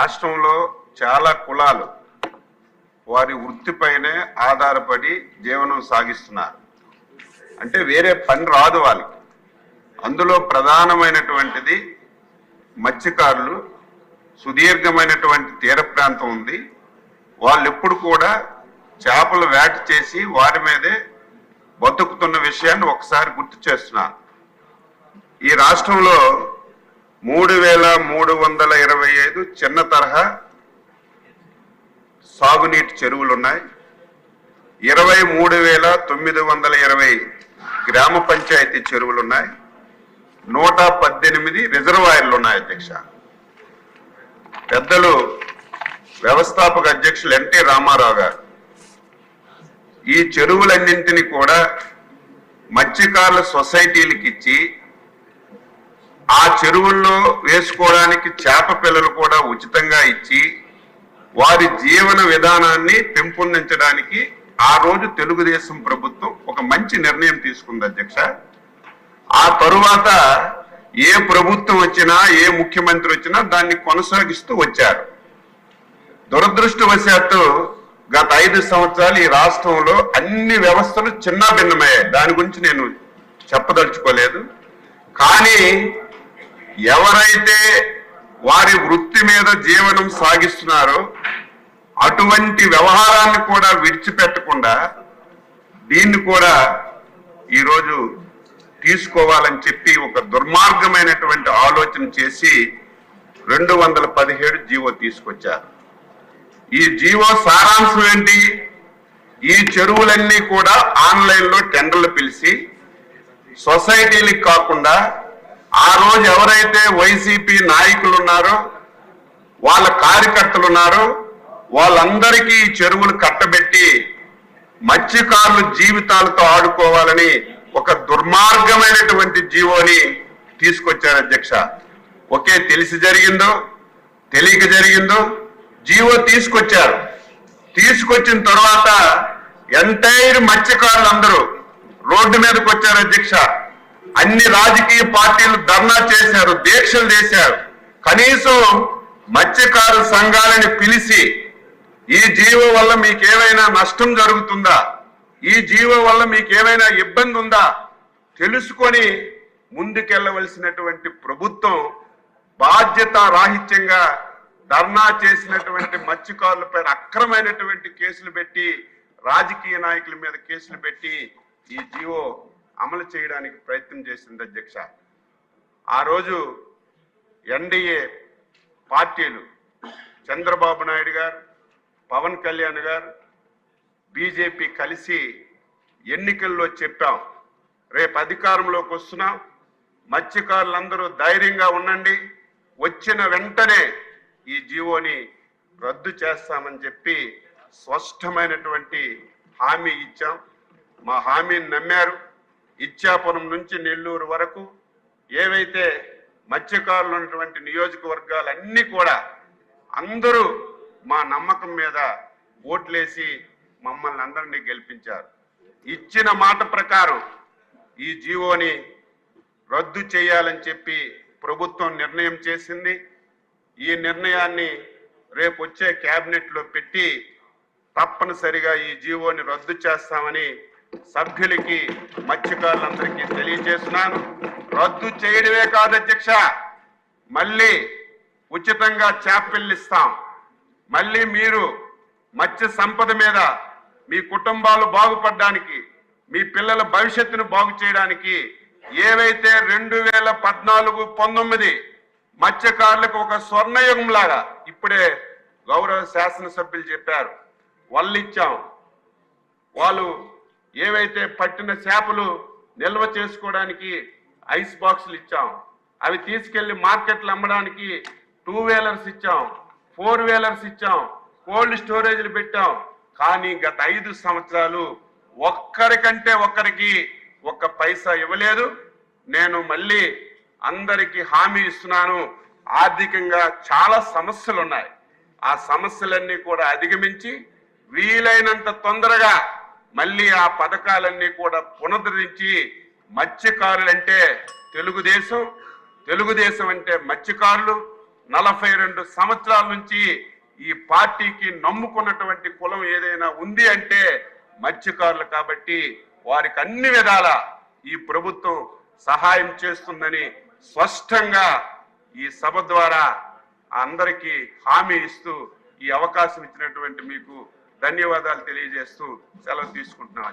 రాష్ట్రంలో చాలా కులాలు వారి వృత్తిపైనే ఆధారపడి జీవనం సాగిస్తున్నారు. అంటే వేరే పని రాదు వాళ్ళకి. అందులో ప్రధానమైనటువంటిది మత్స్యకారులు. సుదీర్ఘమైనటువంటి తీర ప్రాంతం ఉంది. వాళ్ళు ఎప్పుడు కూడా చేపలు వేట చేసి వారి మీదే బతుకుతున్న విషయాన్ని ఒకసారి గుర్తు చేస్తున్నాను. ఈ రాష్ట్రంలో 3,325 చిన్న తరహా సాగునీటి చెరువులు ఉన్నాయి. 23,920 గ్రామ పంచాయతీ చెరువులు ఉన్నాయి. 118 రిజర్వాయర్లు ఉన్నాయి. అధ్యక్ష, పెద్దలు వ్యవస్థాపక అధ్యక్షులు ఎన్టీ రామారావు గారు ఈ చెరువులన్నింటినీ కూడా మత్స్యకారుల సొసైటీలకు ఇచ్చి ఆ చెరువుల్లో వేసుకోవడానికి చేప పిల్లలు కూడా ఉచితంగా ఇచ్చి వారి జీవన విధానాన్ని పెంపొందించడానికి ఆ రోజు తెలుగుదేశం ప్రభుత్వం ఒక మంచి నిర్ణయం తీసుకుంది. అధ్యక్ష, ఆ తరువాత ఏ ప్రభుత్వం వచ్చినా ఏ ముఖ్యమంత్రి వచ్చినా దాన్ని కొనసాగిస్తూ వచ్చారు. దురదృష్టవశాత్తు గత 5 సంవత్సరాలు ఈ రాష్ట్రంలో అన్ని వ్యవస్థలు చిన్న భిన్నమయ్యాయి. దాని గురించి నేను చెప్పదలుచుకోలేదు. కానీ ఎవరైతే వారి వృత్తి మీద జీవనం సాగిస్తున్నారో అటువంటి వ్యవహారాన్ని కూడా విడిచిపెట్టకుండా దీన్ని కూడా ఈరోజు తీసుకోవాలని చెప్పి ఒక దుర్మార్గమైనటువంటి ఆలోచన చేసి 217 జీవో తీసుకొచ్చారు. ఈ జీవో సారాంశం ఏంటి? ఈ చెరువులన్నీ కూడా ఆన్లైన్లో టెండర్లు పిలిచి సొసైటీలకు కాకుండా ఆ రోజు ఎవరైతే వైసీపీ నాయకులు ఉన్నారో వాళ్ళ కార్యకర్తలు ఉన్నారో వాళ్ళందరికీ ఈ చెరువులు కట్టబెట్టి మత్స్యకారుల జీవితాలతో ఆడుకోవాలని ఒక దుర్మార్గమైనటువంటి జీవోని తీసుకొచ్చారు. అధ్యక్ష, ఒకే తెలిసి జరిగిందో తెలియక జరిగిందో జీవో తీసుకొచ్చారు. తీసుకొచ్చిన తర్వాత ఎంటైర్ మత్స్యకారులందరూ రోడ్డు మీదకి వచ్చారు. అధ్యక్ష, అన్ని రాజకీయ పార్టీలు ధర్నా చేశారు, దీక్షలు చేశారు. కనీసం మత్స్యకారు సంఘాలని పిలిచి ఈ జీవో వల్ల మీకేమైనా నష్టం జరుగుతుందా, ఈ జీవో వల్ల మీకేమైనా ఇబ్బంది ఉందా తెలుసుకొని ముందుకెళ్లవలసినటువంటి ప్రభుత్వం బాధ్యత రాహిత్యంగా ధర్నా చేసినటువంటి మత్స్యకారులపై అక్రమైనటువంటి కేసులు పెట్టి రాజకీయ నాయకుల మీద కేసులు పెట్టి ఈ జీవో అమలు చేయడానికి ప్రయత్నం చేసింది. అధ్యక్ష, ఆ రోజు ఎన్డీఏ పార్టీలు చంద్రబాబు నాయుడు గారు, పవన్ కళ్యాణ్ గారు, బీజేపీ కలిసి ఎన్నికల్లో చెప్పాం, రేపు అధికారంలోకి వస్తున్నాం, మత్స్యకారులందరూ ధైర్యంగా ఉండండి, వచ్చిన వెంటనే ఈ జీవోని రద్దు చేస్తామని చెప్పి స్పష్టమైనటువంటి హామీ ఇచ్చాం. మా హామీని నమ్మారు. ఇచ్చాపురం నుంచి నెల్లూరు వరకు ఏవైతే మత్స్యకారులు ఉన్నటువంటి నియోజకవర్గాలన్నీ కూడా అందరూ మా నమ్మకం మీద ఓట్లేసి మమ్మల్ని అందరినీ గెలిపించారు. ఇచ్చిన మాట ప్రకారం ఈ జీవోని రద్దు చేయాలని చెప్పి ప్రభుత్వం నిర్ణయం చేసింది. ఈ నిర్ణయాన్ని రేపు వచ్చే క్యాబినెట్లో పెట్టి తప్పనిసరిగా ఈ జీవోని రద్దు చేస్తామని సభ్యులకి మత్స్యకారులందరికీ తెలియజేస్తున్నాను. రద్దు చేయడమే కాదు అధ్యక్ష, మళ్ళీ ఉచితంగా చేపలు ఇస్తాం. మళ్ళీ మీరు మత్స్య సంపద మీద మీ కుటుంబాలు బాగుపడడానికి, మీ పిల్లల భవిష్యత్తును బాగు చేయడానికి ఏవైతే 2014-19 మత్స్యకారులకు ఒక స్వర్ణయుగం లాగా ఇప్పుడే గౌరవ శాసనసభ్యులు చెప్పారు, వాళ్ళు ఇచ్చాం. వాళ్ళు ఏవైతే పట్టిన చేపలు నిల్వ చేసుకోవడానికి ఐస్ బాక్సులు ఇచ్చాం. అవి తీసుకెళ్లి మార్కెట్లు అమ్మడానికి 2 వీలర్స్ ఇచ్చాం, 4 వీలర్స్ ఇచ్చాం, కోల్డ్ స్టోరేజ్లు పెట్టాం. కానీ గత 5 సంవత్సరాలు ఒక్కరికంటే ఒక్కరికి ఒక్క పైసా ఇవ్వలేదు. నేను మళ్ళీ అందరికీ హామీ ఇస్తున్నాను, ఆర్థికంగా చాలా సమస్యలు ఉన్నాయి. ఆ సమస్యలన్నీ కూడా అధిగమించి వీలైనంత తొందరగా మళ్ళీ ఆ పథకాలన్నీ కూడా పునరుద్ధరించి మత్స్యకారులంటే తెలుగుదేశం, తెలుగుదేశం అంటే మత్స్యకారులు, 42 సంవత్సరాల నుంచి ఈ పార్టీకి నమ్ముకున్నటువంటి కులం ఏదైనా ఉంది అంటే మత్స్యకారులు కాబట్టి వారికి అన్ని విధాల ఈ ప్రభుత్వం సహాయం చేస్తుందని స్పష్టంగా ఈ సభ ద్వారా అందరికీ హామీ ఇస్తూ ఈ అవకాశం ఇచ్చినటువంటి మీకు ధన్యవాదాలు తెలియజేస్తూ సెలవు తీసుకుంటున్నాను.